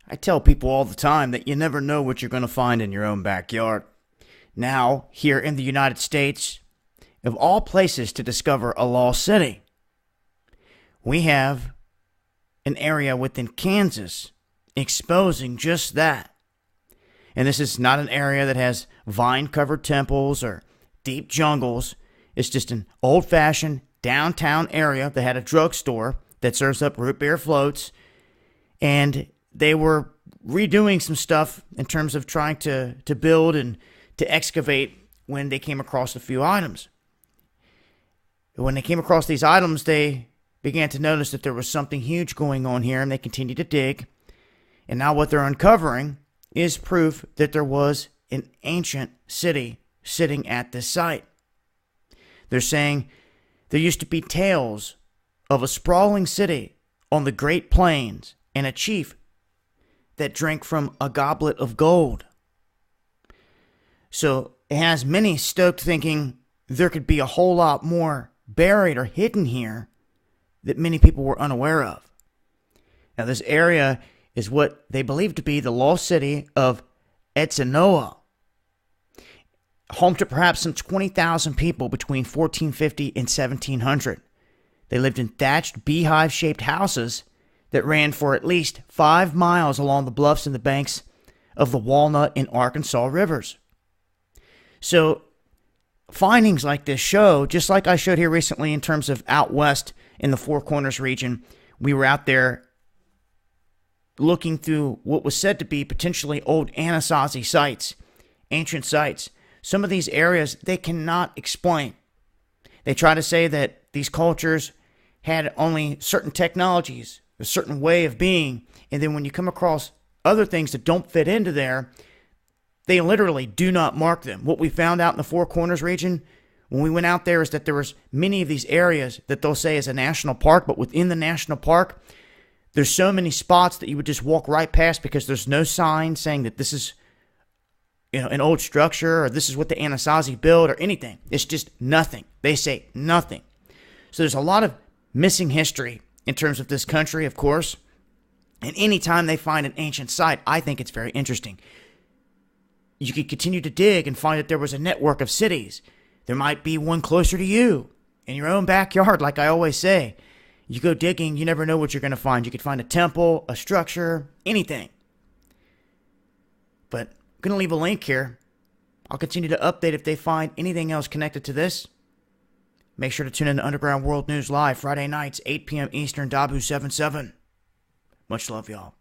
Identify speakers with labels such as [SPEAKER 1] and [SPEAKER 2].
[SPEAKER 1] I tell people all the time that you never know what you're going to find in your own backyard. Now, here in the United States, of all places to discover a lost city, we have an area within Kansas exposing just that. And this is not an area that has vine-covered temples or deep jungles. It's just an old-fashioned downtown area that had a drugstore that serves up root beer floats. And they were redoing some stuff in terms of trying to build and to excavate when they came across a few items. When they came across these items, they began to notice that there was something huge going on here, and they continued to dig. And now what they're uncovering is proof that there was an ancient city sitting at this site. They're saying there used to be tales of a sprawling city on the Great Plains and a chief that drank from a goblet of gold. So it has many stoked thinking there could be a whole lot more buried or hidden here that many people were unaware of. Now this area is what they believe to be the lost city of Etzanoa, home to perhaps some 20,000 people between 1450 and 1700. They lived in thatched beehive-shaped houses that ran for at least 5 miles along the bluffs and the banks of the Walnut and Arkansas rivers. So findings like this show, just like I showed here recently in terms of out west in the Four Corners region, we were out there looking through what was said to be potentially old Anasazi sites, ancient sites. Some of these areas they cannot explain. They try to say that these cultures had only certain technologies, a certain way of being, and then when you come across other things that don't fit into there, they literally do not mark them. What we found out in the Four Corners region when we went out there is that there was many of these areas that they'll say is a national park, but within the national park, there's so many spots that you would just walk right past because there's no sign saying that this is, an old structure or this is what the Anasazi built or anything. It's just nothing. They say nothing. So there's a lot of missing history in terms of this country, of course. And anytime they find an ancient site, I think it's very interesting. You could continue to dig and find that there was a network of cities. There might be one closer to you in your own backyard, like I always say. You go digging, you never know what you're going to find. You could find a temple, a structure, anything. But I'm going to leave a link here. I'll continue to update if they find anything else connected to this. Make sure to tune in to Underground World News Live Friday nights, 8 p.m. Eastern, Dabu 77. Much love, y'all.